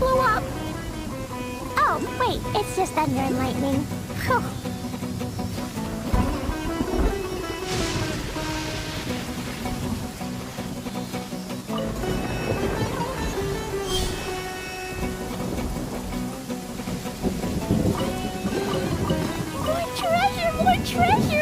blew up! Oh, wait, it's just thunder and lightning. Phew. More treasure!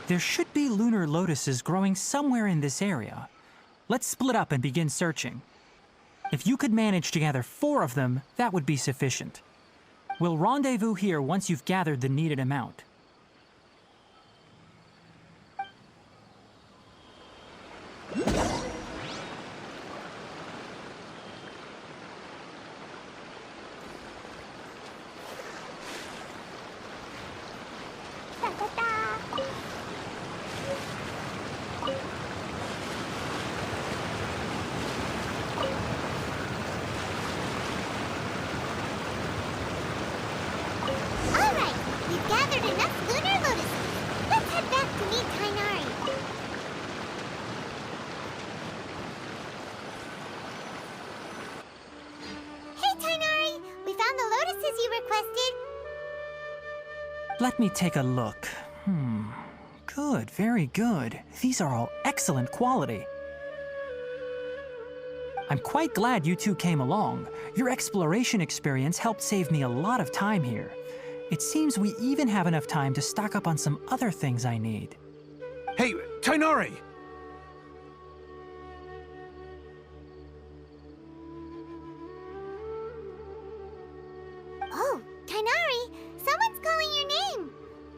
There should be lunar lotuses growing somewhere in this area. Let's split up and begin searching. If you could manage to gather 4 of them, that would be sufficient. We'll rendezvous here once you've gathered the needed amount. Let me take a look. Good, very good. These are all excellent quality. I'm quite glad you two came along. Your exploration experience helped save me a lot of time here. It seems we even have enough time to stock up on some other things I need. Hey, Tainari! Oh, Tainari! Someone's calling your name!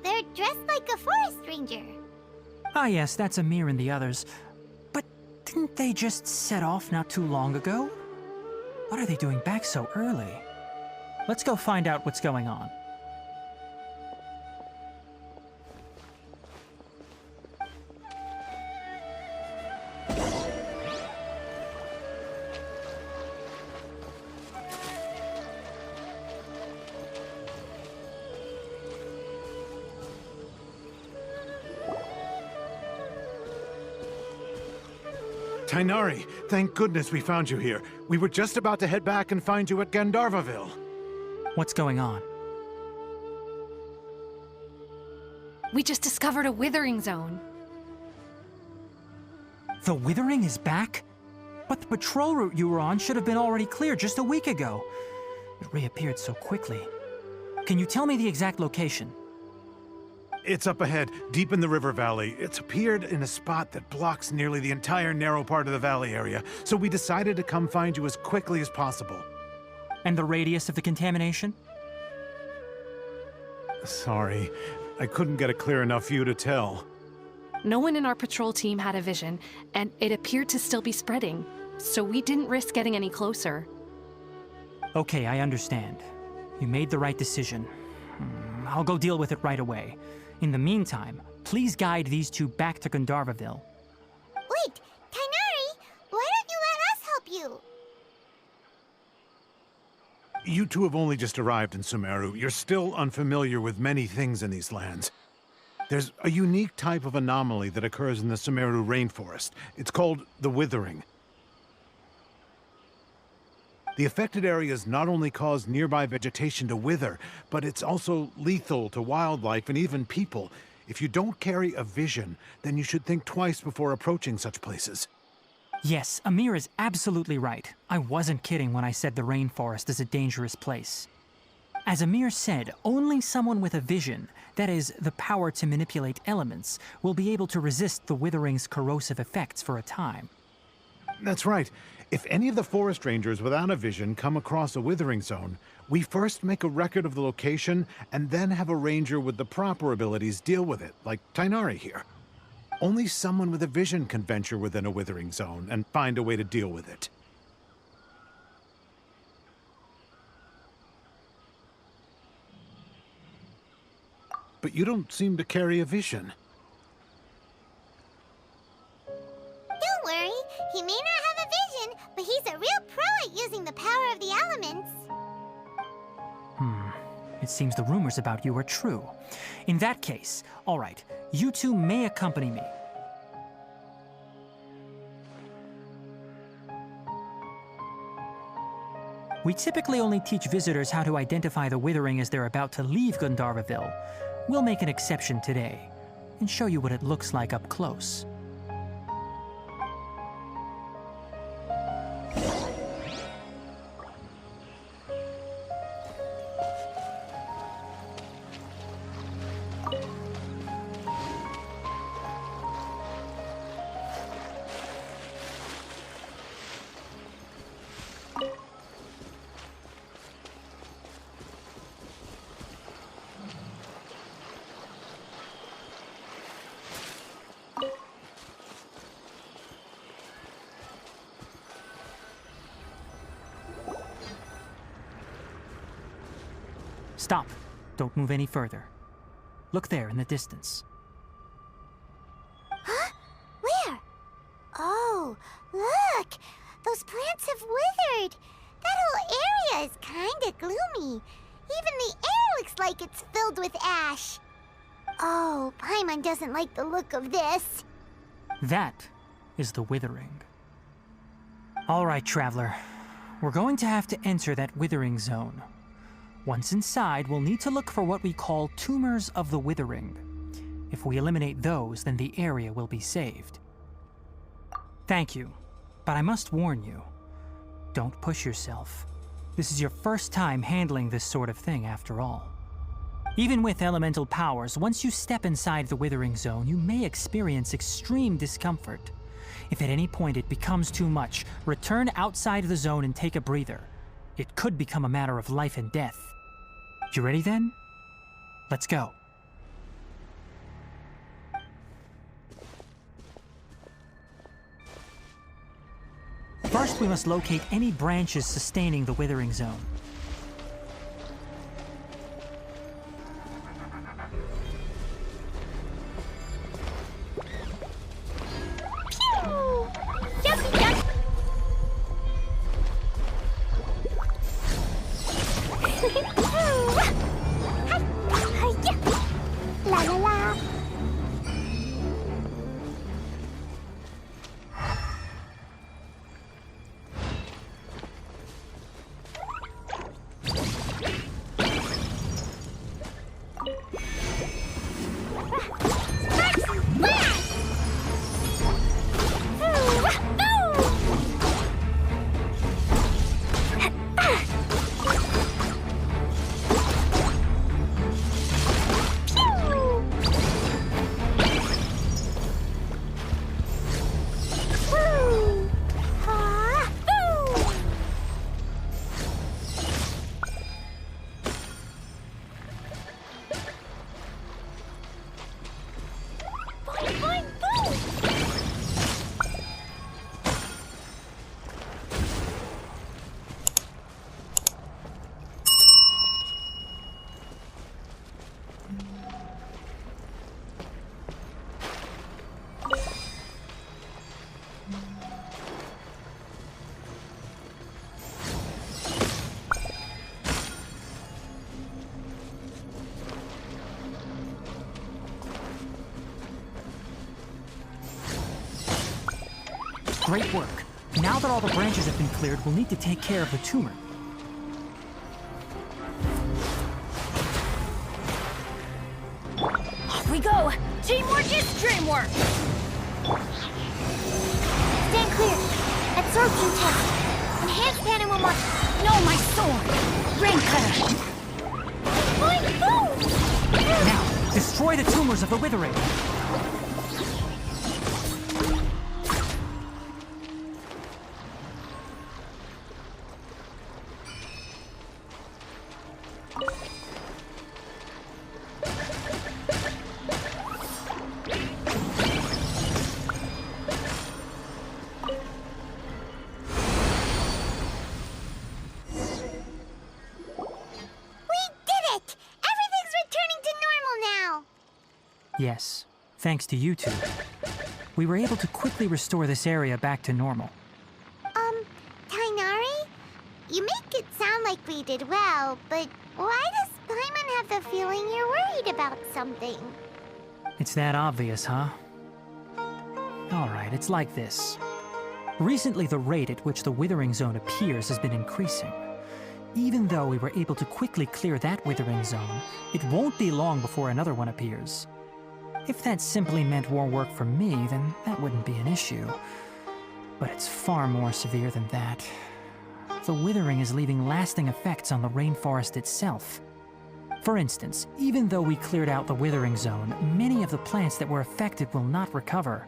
They're dressed like a forest ranger. Ah yes, that's Amir and the others. But didn't they just set off not too long ago? What are they doing back so early? Let's go find out what's going on. Tainari, thank goodness we found you here. We were just about to head back and find you at Gandharvaville. What's going on? We just discovered a withering zone. The withering is back? But the patrol route you were on should have been already clear just a week ago. It reappeared so quickly. Can you tell me the exact location? It's up ahead, deep in the river valley. It's appeared in a spot that blocks nearly the entire narrow part of the valley area, so we decided to come find you as quickly as possible. And the radius of the contamination? Sorry, I couldn't get a clear enough view to tell. No one in our patrol team had a vision, and it appeared to still be spreading, so we didn't risk getting any closer. Okay, I understand. You made the right decision. I'll go deal with it right away. In the meantime, please guide these two back to Gandharvaville. Wait, Tainari! Why don't you let us help you? You two have only just arrived in Sumeru. You're still unfamiliar with many things in these lands. There's a unique type of anomaly that occurs in the Sumeru rainforest. It's called the withering. The affected areas not only cause nearby vegetation to wither, but it's also lethal to wildlife and even people. If you don't carry a vision, then you should think twice before approaching such places. Yes, Amir is absolutely right. I wasn't kidding when I said the rainforest is a dangerous place. As Amir said, only someone with a vision, that is, the power to manipulate elements, will be able to resist the withering's corrosive effects for a time. That's right. If any of the forest rangers without a vision come across a withering zone, we first make a record of the location and then have a ranger with the proper abilities deal with it, like Tainari here. Only someone with a vision can venture within a withering zone and find a way to deal with it. But you don't seem to carry a vision. Don't worry, He may not have a vision, but he's a real pro at using the power of the elements. It seems the rumors about you are true. In that case, all right, you two may accompany me. We typically only teach visitors how to identify the Withering as they're about to leave Gandharvaville. We'll make an exception today and show you what it looks like up close. Stop. Don't move any further. Look there in the distance. Huh? Where? Oh, look! Those plants have withered! That whole area is kinda gloomy. Even the air looks like it's filled with ash. Oh, Paimon doesn't like the look of this. That is the Withering. All right, Traveler. We're going to have to enter that Withering zone. Once inside, we'll need to look for what we call tumors of the Withering. If we eliminate those, then the area will be saved. Thank you, but I must warn you. Don't push yourself. This is your first time handling this sort of thing, after all. Even with elemental powers, once you step inside the Withering zone, you may experience extreme discomfort. If at any point it becomes too much, return outside the zone and take a breather. It could become a matter of life and death. You ready then? Let's go. First, we must locate any branches sustaining the Withering zone. Pew! Yuppie duck! La la la! Great work. Now that all the branches have been cleared, we'll need to take care of the tumor. Off we go! Teamwork is dreamwork! Stand clear. Absorption test. Enhanced cannon will mark. No, my sword! Rain cutter! Now, destroy the tumors of the Withering. Now. Yes, thanks to you two. we were able to quickly restore this area back to normal. Tainari? You make it sound like we did well, but why does Paimon have the feeling you're worried about something? It's that obvious, huh? Alright, it's like this. Recently, the rate at which the Withering Zone appears has been increasing. Even though we were able to quickly clear that Withering Zone, it won't be long before another one appears. If that simply meant more work for me, then that wouldn't be an issue. But it's far more severe than that. The Withering is leaving lasting effects on the rainforest itself. For instance, even though we cleared out the Withering Zone, many of the plants that were affected will not recover.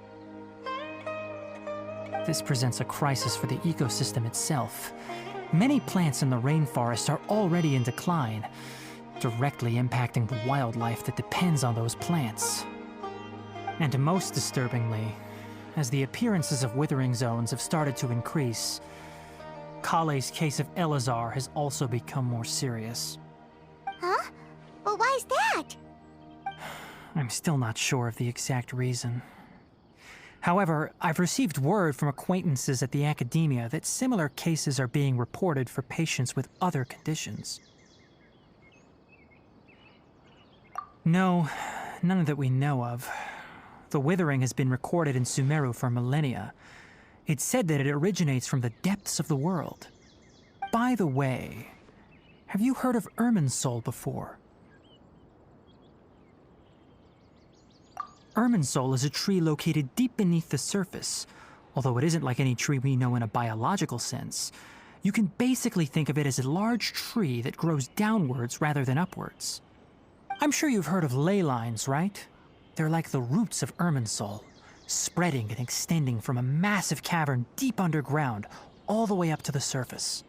This presents a crisis for the ecosystem itself. Many plants in the rainforest are already in decline, directly impacting the wildlife that depends on those plants. And most disturbingly, as the appearances of Withering Zones have started to increase, Kale's case of Elazar has also become more serious. Huh? But why's that? I'm still not sure of the exact reason. However, I've received word from acquaintances at the academia that similar cases are being reported for patients with other conditions. No, none that we know of. The Withering has been recorded in Sumeru for millennia. It's said that it originates from the depths of the world. By the way, have you heard of Irminsul before? Irminsul is a tree located deep beneath the surface. Although it isn't like any tree we know in a biological sense, you can basically think of it as a large tree that grows downwards rather than upwards. I'm sure you've heard of ley lines, right? They're like the roots of Irminsul, spreading and extending from a massive cavern deep underground all the way up to the surface.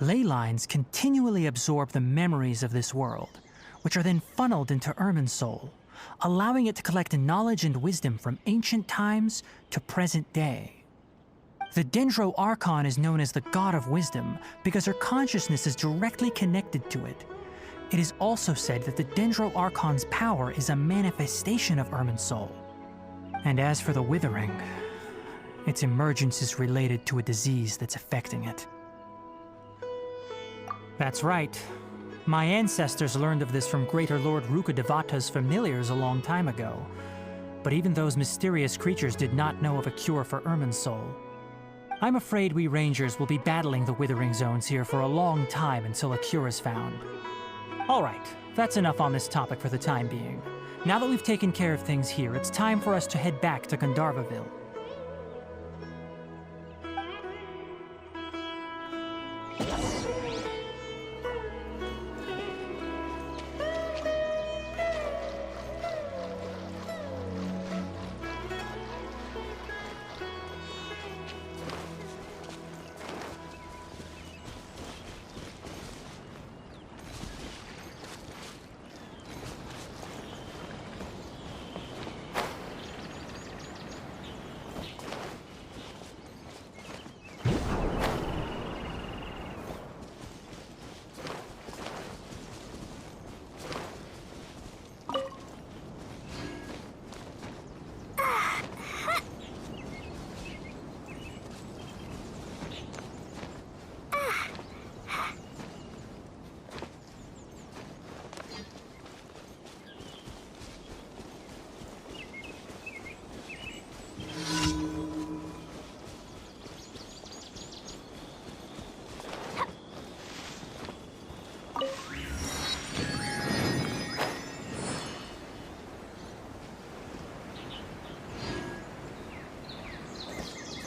Ley lines continually absorb the memories of this world, which are then funneled into Irminsul, allowing it to collect knowledge and wisdom from ancient times to present day. The Dendro Archon is known as the God of Wisdom because her consciousness is directly connected to it. It is also said that the Dendro Archon's power is a manifestation of Irminsul. And as for the Withering, its emergence is related to a disease that's affecting it. That's right. My ancestors learned of this from Greater Lord Rukadevata's familiars a long time ago. But even those mysterious creatures did not know of a cure for Irminsul. I'm afraid we Rangers will be battling the Withering Zones here for a long time until a cure is found. Alright, that's enough on this topic for the time being. Now that we've taken care of things here, it's time for us to head back to Gandharvaville.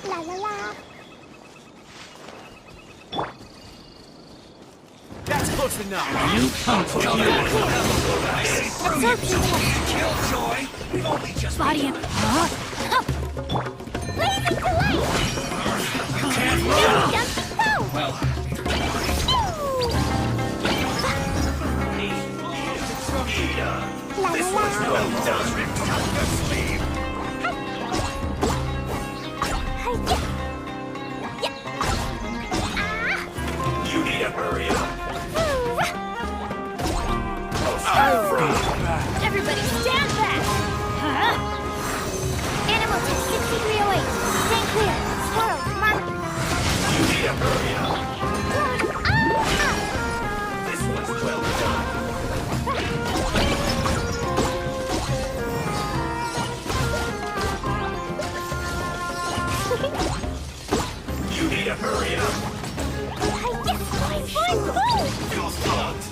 La la la. That's close enough. You come for Killjoy. We've only just Body and... Blazing to light! You can't Go! run. Well, La this la one's la. well done. Up your sleeve. You need to hurry up. Everybody stand back! Huh? Animal tech 6308. Stay clear. Swirl, mark. You need to hurry up. Ah! This was well done. You need to hurry up. Yes, boy, boy! Feel fucked.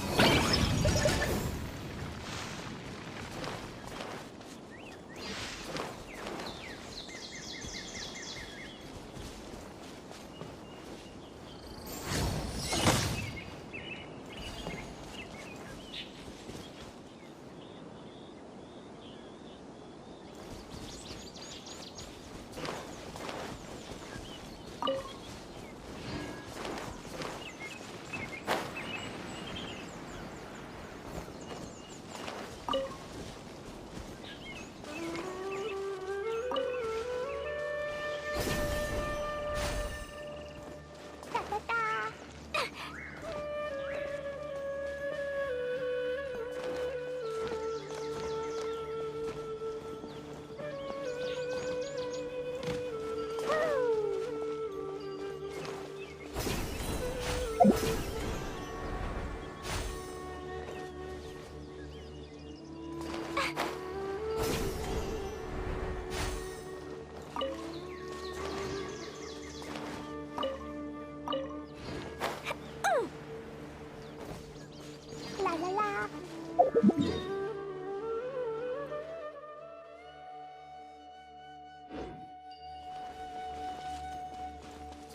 La la la.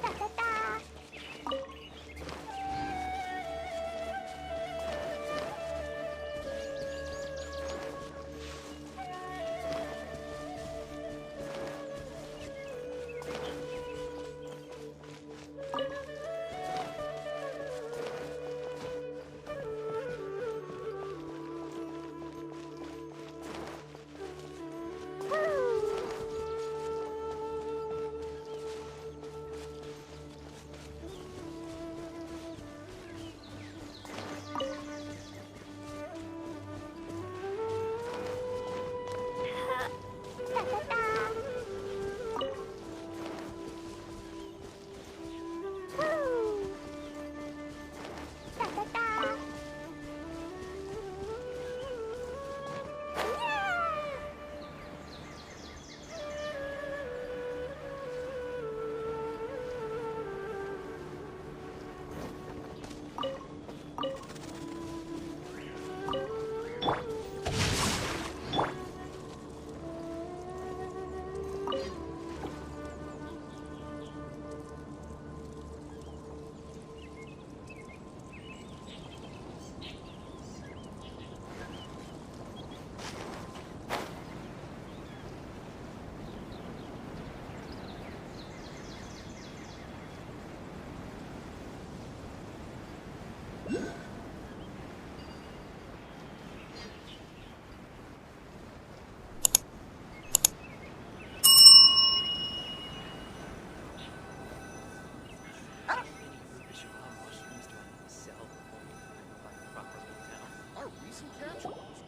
Da da da. Da da da. Woo. Da da da. Yeah.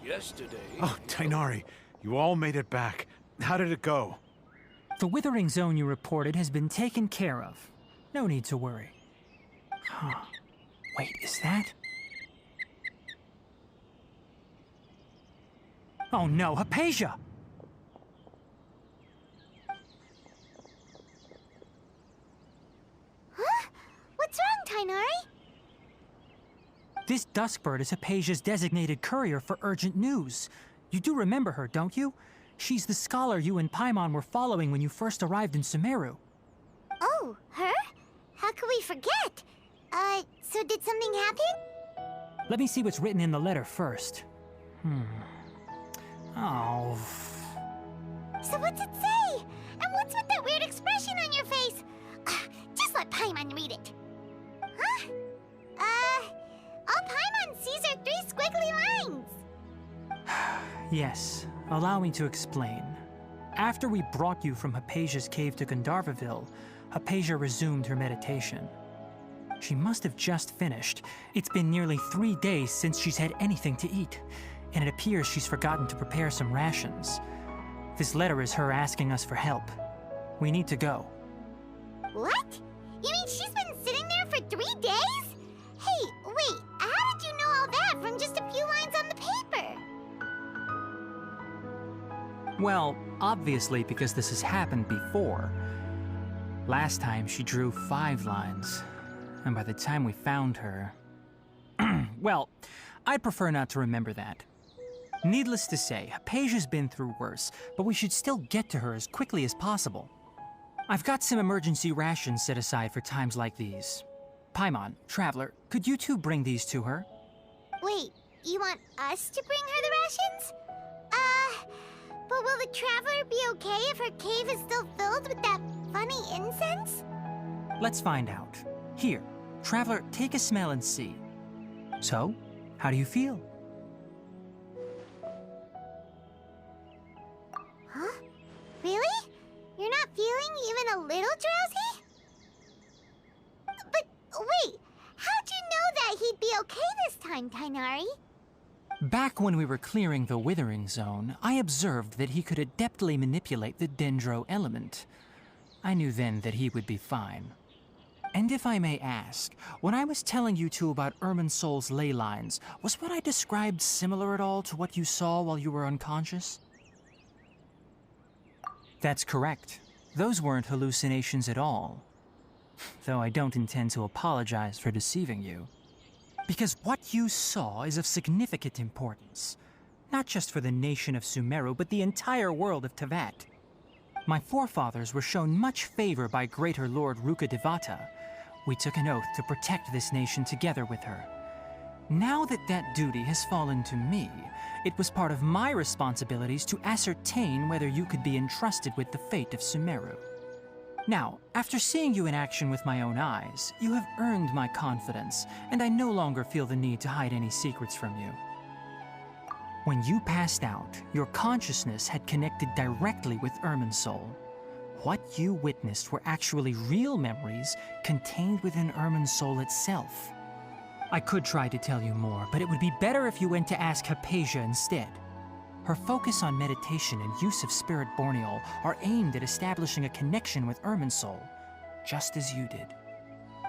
Yesterday. Oh, Tainari, you all made it back. How did it go? The withering zone you reported has been taken care of. No need to worry. Huh. Wait, is that? Oh no, Hypatia! Huh? What's wrong, Tainari? This Duskbird is Hypatia's designated courier for urgent news. You do remember her, don't you? She's the scholar you and Paimon were following when you first arrived in Sumeru. Oh, her? How could we forget? So did something happen? Let me see what's written in the letter first. Oh. So what's it say? And what's with that weird expression on your face? Just let Paimon read it. Huh? All Paimon sees are 3 squiggly lines. Yes, allow me to explain. After we brought you from Hypatia's cave to Gandharvaville, Hypatia resumed her meditation. She must have just finished. It's been nearly 3 days since she's had anything to eat. and it appears she's forgotten to prepare some rations. This letter is her asking us for help. We need to go. What? You mean she's been sitting there for 3 days? Hey, wait, how did you know all that from just a few lines on the paper? Well, obviously because this has happened before. Last time she drew 5 lines, and by the time we found her... Well, I'd prefer not to remember that. Needless to say, Hypatia's been through worse, but we should still get to her as quickly as possible. I've got some emergency rations set aside for times like these. Paimon, Traveler, could you two bring these to her? Wait, you want us to bring her the rations? But will the Traveler be okay if her cave is still filled with that funny incense? Let's find out. Here, Traveler, take a smell and see. So, how do you feel? Huh? Really? You're not feeling even a little drowsy? But wait, how'd you know that he'd be okay this time, Tainari? Back when we were clearing the Withering Zone, I observed that he could adeptly manipulate the Dendro element. I knew then that he would be fine. And if I may ask, when I was telling you two about Irminsol's ley lines, was what I described similar at all to what you saw while you were unconscious? That's correct. Those weren't hallucinations at all. Though I don't intend to apologize for deceiving you. Because what you saw is of significant importance. Not just for the nation of Sumeru, but the entire world of Teyvat. My forefathers were shown much favor by Greater Lord Rukkhadevata. We took an oath to protect this nation together with her. Now that that duty has fallen to me, it was part of my responsibilities to ascertain whether you could be entrusted with the fate of Sumeru. Now, after seeing you in action with my own eyes, you have earned my confidence, and I no longer feel the need to hide any secrets from you. When you passed out, your consciousness had connected directly with Irminsol. What you witnessed were actually real memories contained within Irminsol itself. I could try to tell you more, but it would be better if you went to ask Hypatia instead. Her focus on meditation and use of Spirit Borneol are aimed at establishing a connection with Irminsol, just as you did.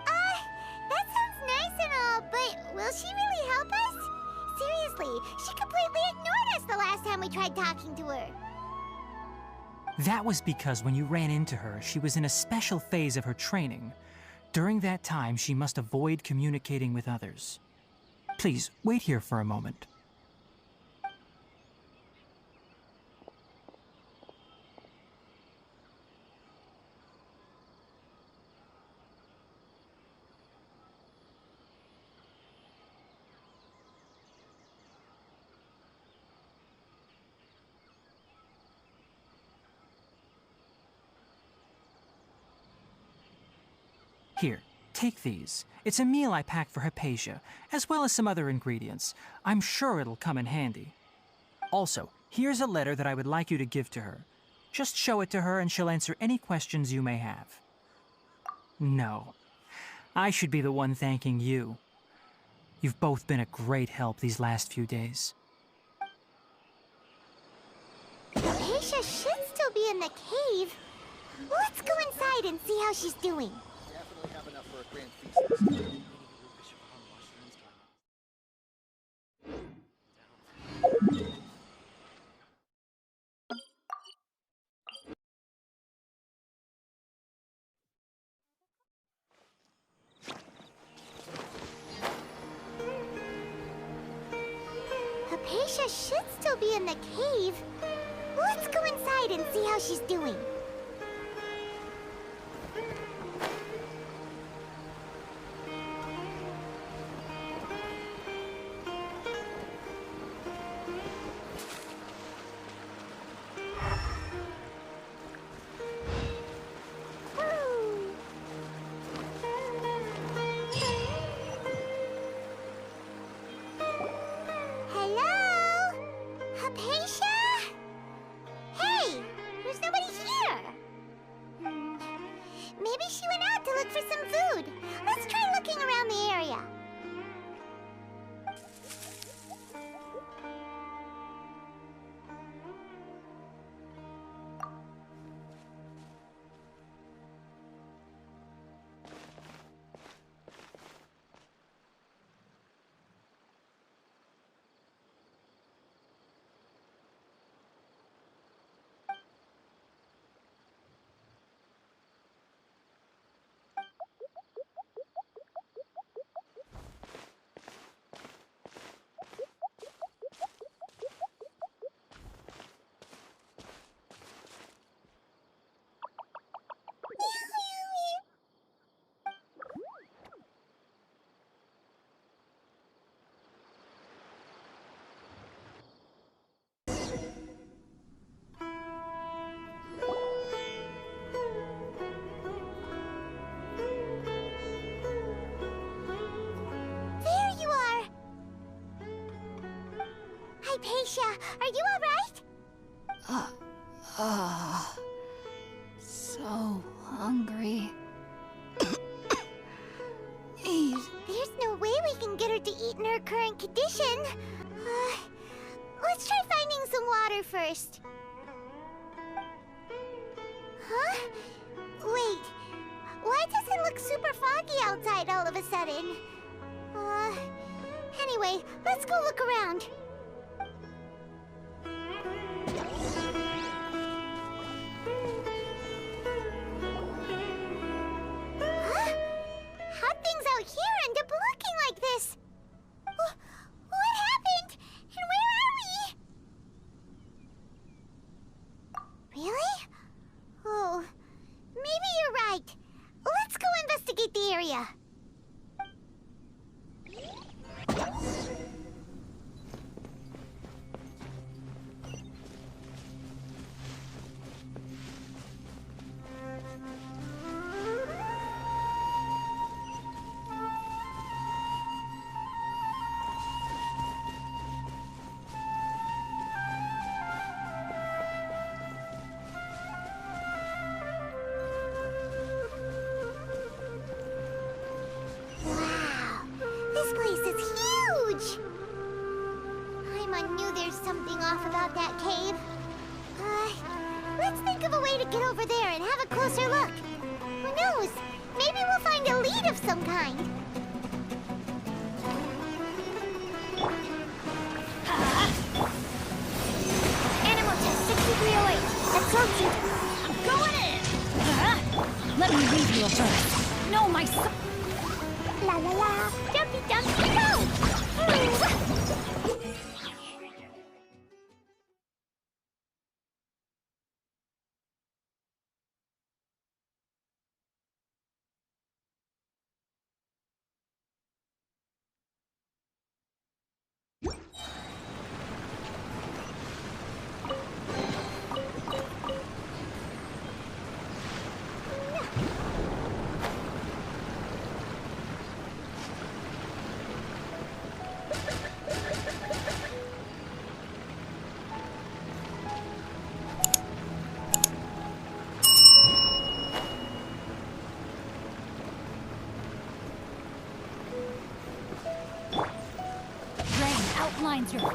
That sounds nice and all, but will she really help us? Seriously, she completely ignored us the last time we tried talking to her. That was because when you ran into her, she was in a special phase of her training. During that time, she must avoid communicating with others. Please, wait here for a moment. Here, take these. It's a meal I packed for Hypatia, as well as some other ingredients. I'm sure it'll come in handy. Also, here's a letter that I would like you to give to her. Just show it to her and she'll answer any questions you may have. No, I should be the one thanking you. You've both been a great help these last few days. Hypatia should still be in the cave. Let's go inside and see how she's doing. Have enough for a grand feast. Hypatia should still be in the cave. Let's go inside and see how she's doing. Hypatia? Hey, there's nobody here. Hypatia, are you alright? So hungry. There's no way we can get her to eat in her current condition. Let's try finding some water first. Huh? Wait. Why does it look super foggy outside all of a sudden? Anyway, let's go look around. Huh? How'd things out here end up looking like this? What happened? And where are we? Really? Oh, maybe you're right. Let's go investigate the area. Wow, this place is huge! I knew there's something off about that cave. Let's think of a way to get over there and have a closer look. Who knows? Maybe we'll find a lead of some kind. Animal test 6308. Absorption. I'm going in. Let me leave you a bird. No, my son. La la la, jumpy jumpy go! Rain outlines your...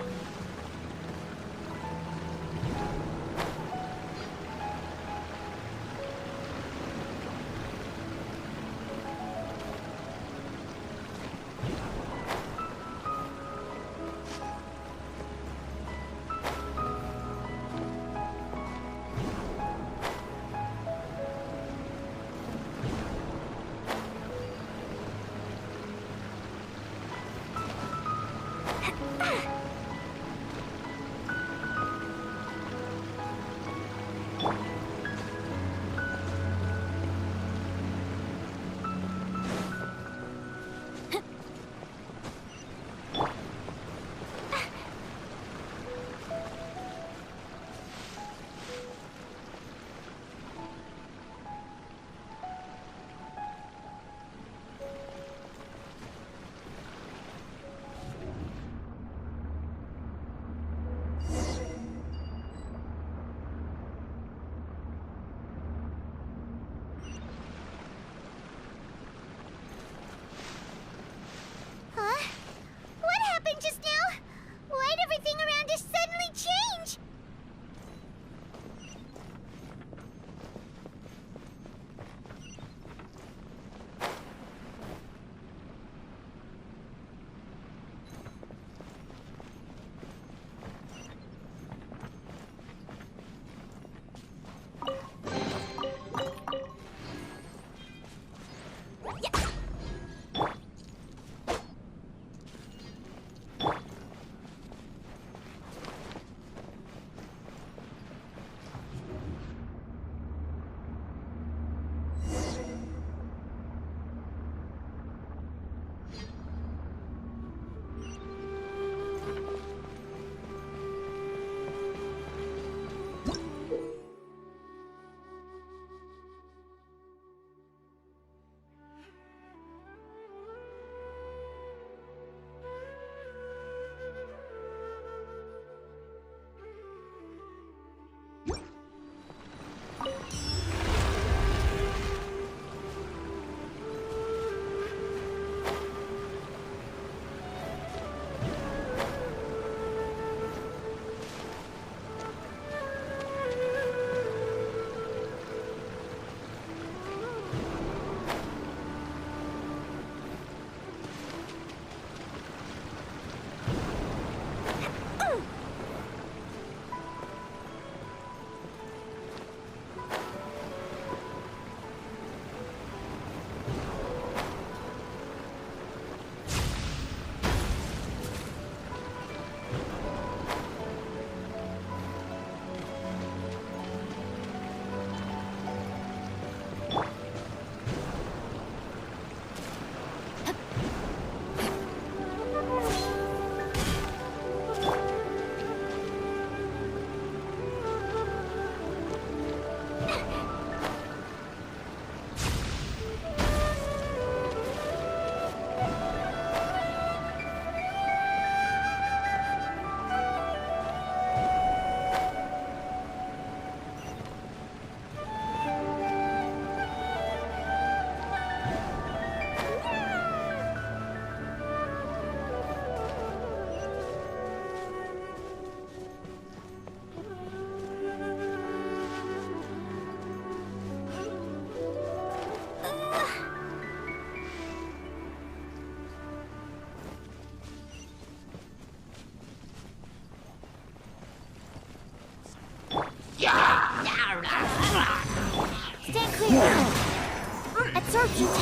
Absorption test.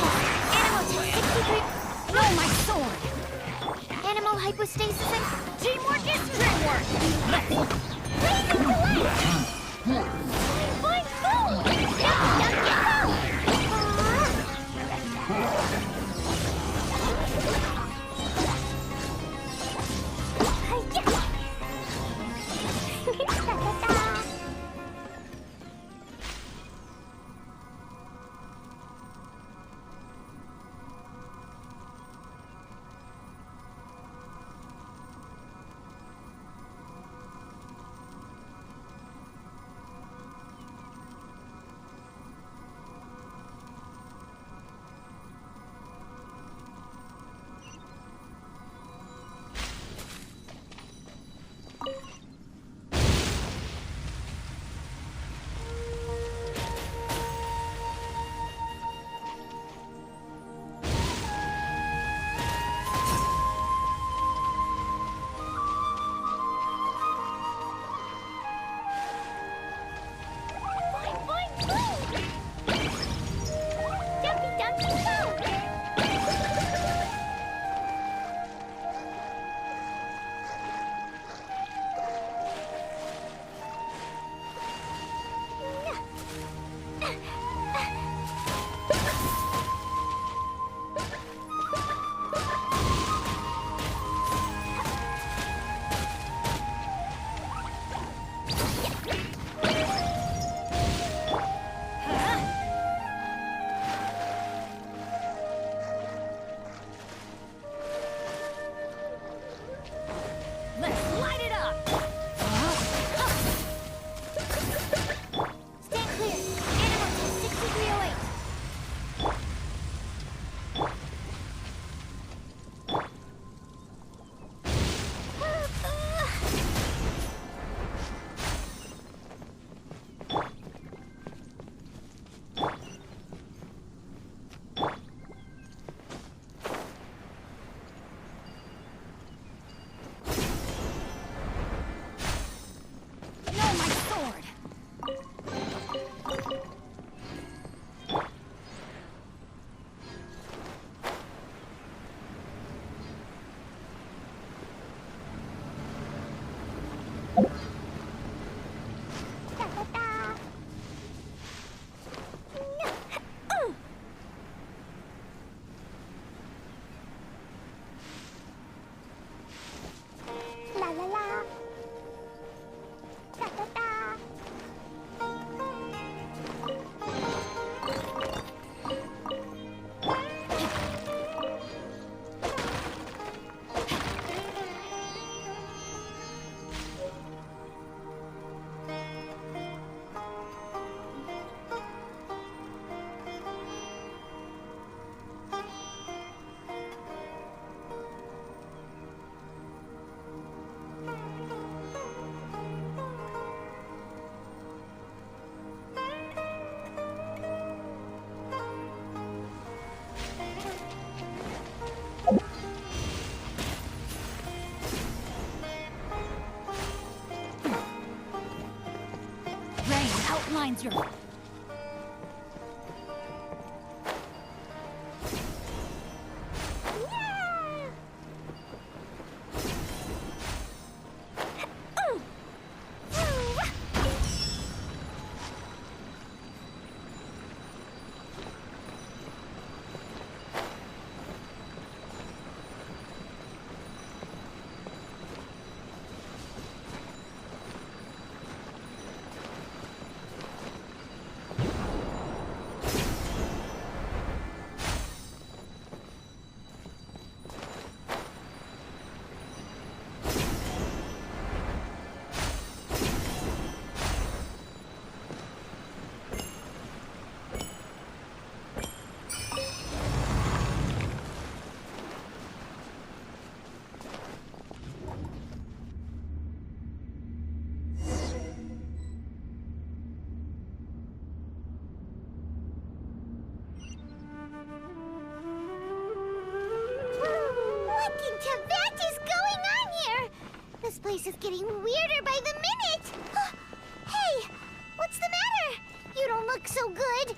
Animal test 6 degree. No, my sword! Animal hypostasis and Teamwork is teamwork! raise and collect. Boing, boom. Duck, duck, Let's light it up! stand clear. Animal test 6308. No, my sword! La la la. Da da da. Rain outlines your... What in Tibet is going on here? This place is getting weirder by the minute. Hey, what's the matter? You don't look so good.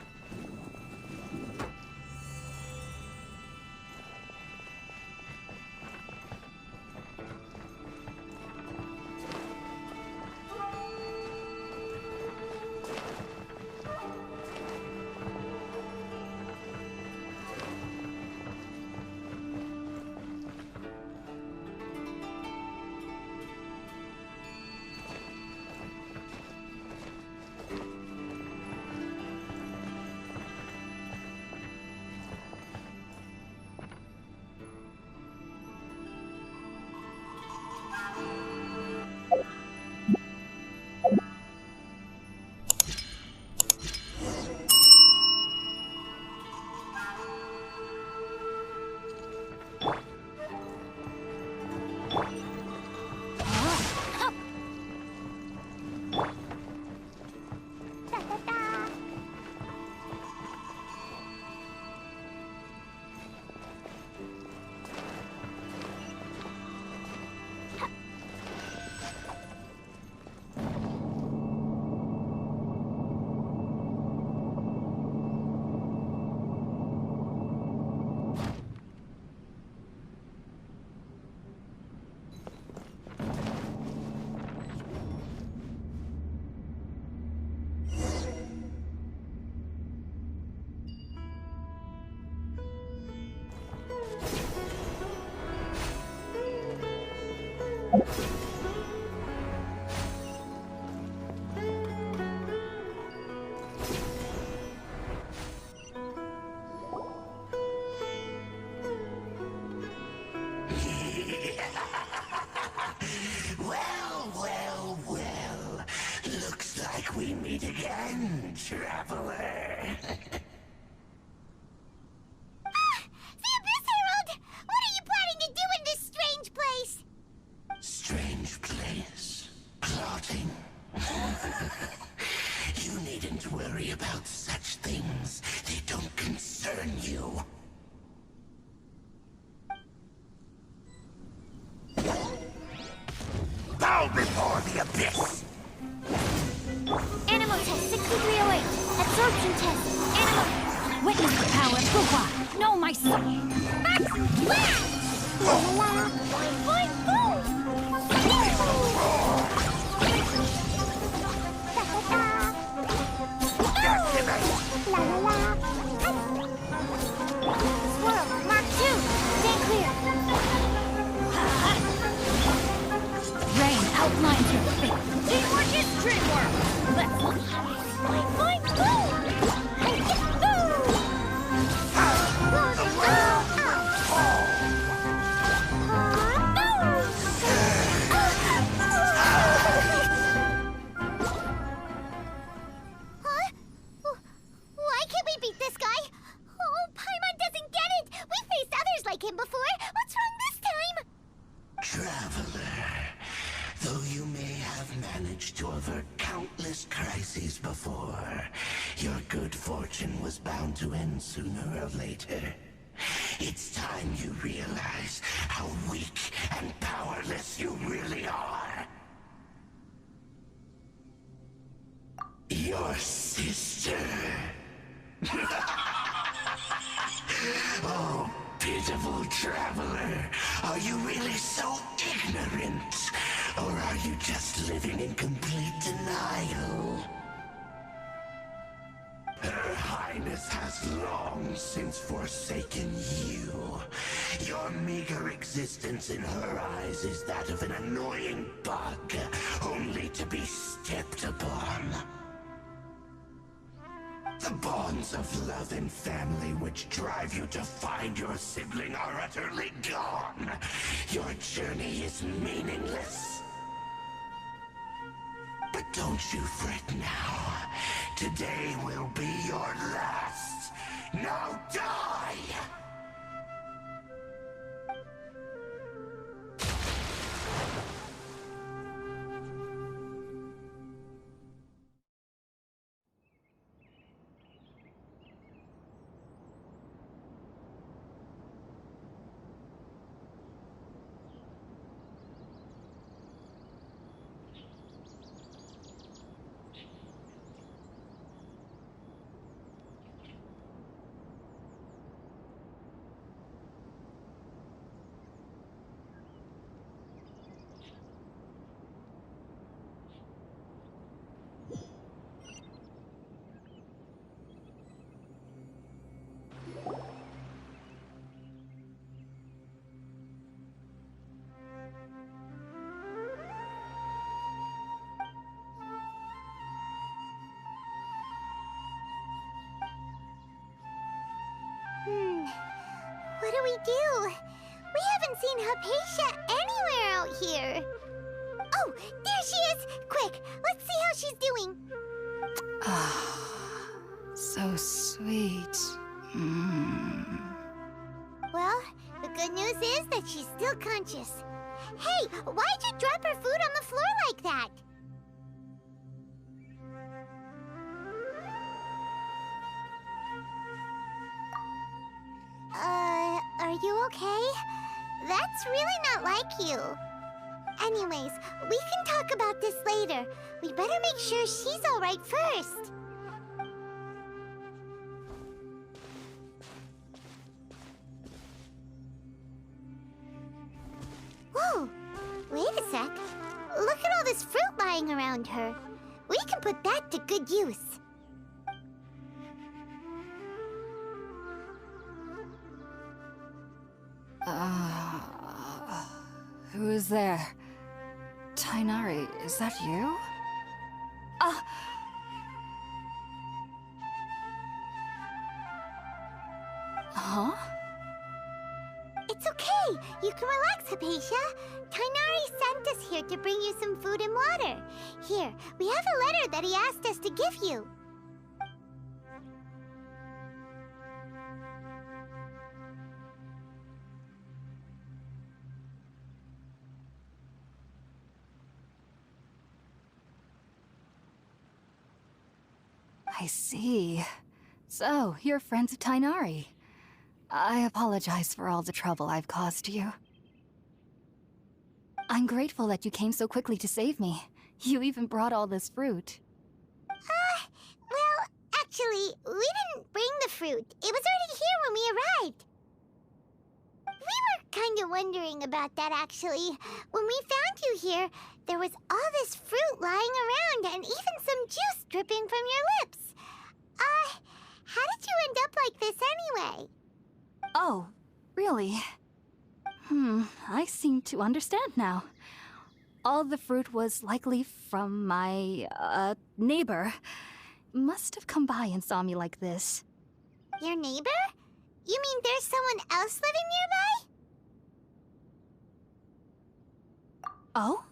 like we meet again, traveler. The Abyss Herald! What are you planning to do in this strange place? Strange place. Plotting. You needn't worry about such things. They don't concern you. Bow before the abyss! Animal test 6308. Absorption test. Animal. Witness the power of Fuhua. No, my son. La la la! Boing boing boom! La la la! Swirl. Mark 2. Stay clear. Rain outlines your fate. Teamwork is dreamwork. Let's Boing boing boom! And get boom! Huh? Why can't we beat this guy? Oh, Paimon doesn't get it! We faced others like him before! What's wrong this time? Traveler, though you may have managed to avert countless crises before, your good fortune was bound to end sooner or later. It's time you realize how weak and powerless you really are. Your sister. Oh, pitiful traveler. Are you really so ignorant? Or are you just living in complete denial? Her Highness has long since forsaken you. Your meager existence in her eyes is that of an annoying bug, only to be stepped upon. The bonds of love and family which drive you to find your sibling are utterly gone. Your journey is meaningless. But don't you fret now. Today will be your last. Now die! What do we do? We haven't seen Hypatia anywhere out here. Oh, there she is! Quick, let's see how she's doing. So sweet. Well, the good news is that she's still conscious. Hey, why'd you drop her food on the floor like that? Are you okay? That's really not like you. Anyways, we can talk about this later. We better make sure she's all right first. Whoa, wait a sec. Look at all this fruit lying around her. We can put that to good use. Who is there? Tainari, is that you? It's okay. okay. You can relax, Hypatia. Tainari sent us here to bring you some food and water. Here, we have a letter that he asked us to give you. I see. So, you're friends of Tainari. I apologize for all the trouble I've caused you. I'm grateful that you came so quickly to save me. You even brought all this fruit. Well, actually, we didn't bring the fruit. It was already here when we arrived. We were kind of wondering about that, actually. When we found you here, there was all this fruit lying around and even some juice dripping from your lips. How did you end up like this anyway? Oh, really? I seem to understand now. All the fruit was likely from my, neighbor. Must have come by and saw me like this. Your neighbor? You mean there's someone else living nearby? Oh?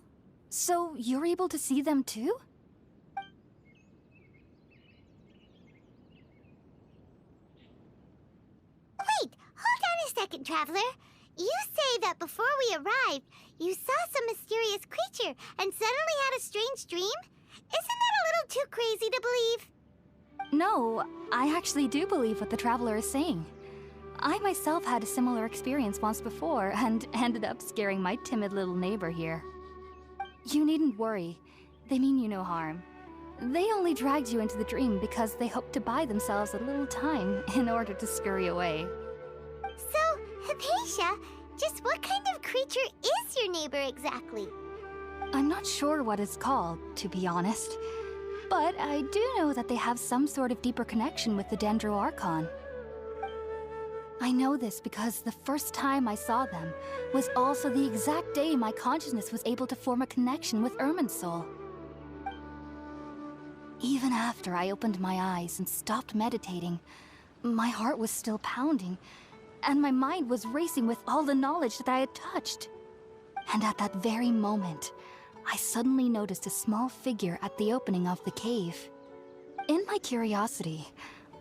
So you're able to see them too? Wait, hold on a second, Traveler. You say that before we arrived, you saw some mysterious creature and suddenly had a strange dream? Isn't that a little too crazy to believe? No, I actually do believe what the Traveler is saying. I myself had a similar experience once before and ended up scaring my timid little neighbor here. You needn't worry. They mean you no harm. They only dragged you into the dream because they hoped to buy themselves a little time in order to scurry away. So, Hypatia, just what kind of creature is your neighbor exactly? I'm not sure what it's called, to be honest. But I do know that they have some sort of deeper connection with the Dendro Archon. I know this because the first time I saw them was also the exact day my consciousness was able to form a connection with Irminsul. Even after I opened my eyes and stopped meditating, my heart was still pounding, and my mind was racing with all the knowledge that I had touched. And at that very moment, I suddenly noticed a small figure at the opening of the cave. In my curiosity,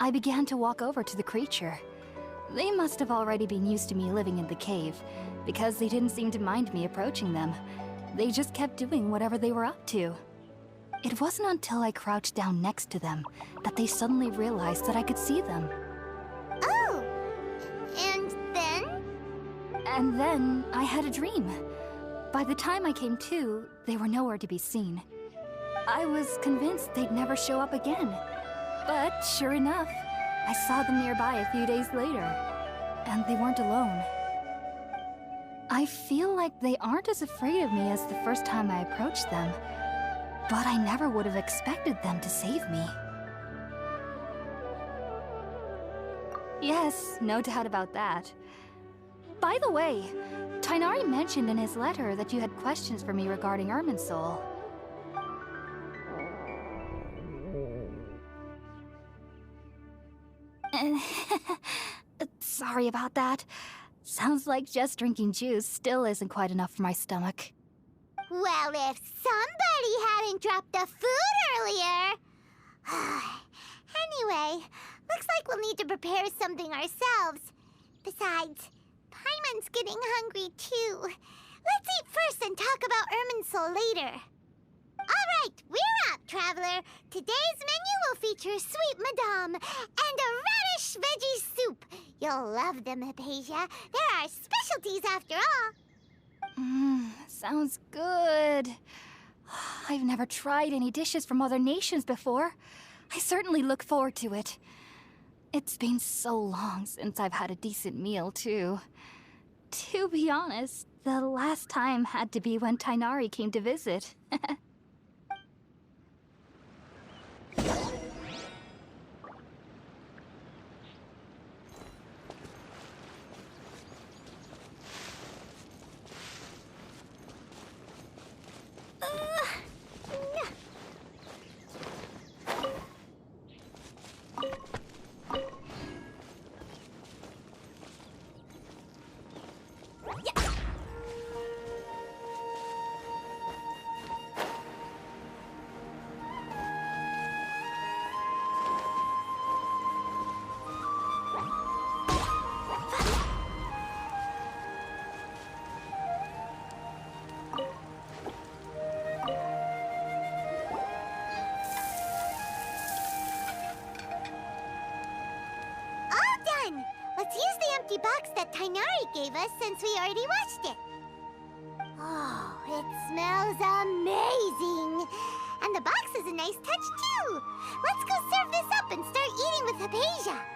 I began to walk over to the creature. They must have already been used to me living in the cave, because they didn't seem to mind me approaching them. They just kept doing whatever they were up to. It wasn't until I crouched down next to them that they suddenly realized that I could see them. Oh! And then? And then I had a dream. By the time I came to, they were nowhere to be seen. I was convinced they'd never show up again. But sure enough, I saw them nearby a few days later, and they weren't alone. I feel like they aren't as afraid of me as the first time I approached them, but I never would have expected them to save me. Yes, no doubt about that. By the way, Tainari mentioned in his letter that you had questions for me regarding Irminsul. Sorry about that. Sounds like just drinking juice still isn't quite enough for my stomach. Well, if somebody hadn't dropped the food earlier... Anyway, looks like we'll need to prepare something ourselves. Besides, Paimon's getting hungry too. Let's eat first and talk about Irminsul later. All right, we're up, Traveler. Today's menu will feature sweet madame and a radish veggie soup. You'll love them, Hypatia. They're our specialties after all. Sounds good. I've never tried any dishes from other nations before. I certainly look forward to it. It's been so long since I've had a decent meal, too. To be honest, the last time had to be when Tainari came to visit. Yeah. empty box that Tainari gave us since we already washed it. Oh, it smells amazing! And the box is a nice touch, too! Let's go serve this up and start eating with Hypatia!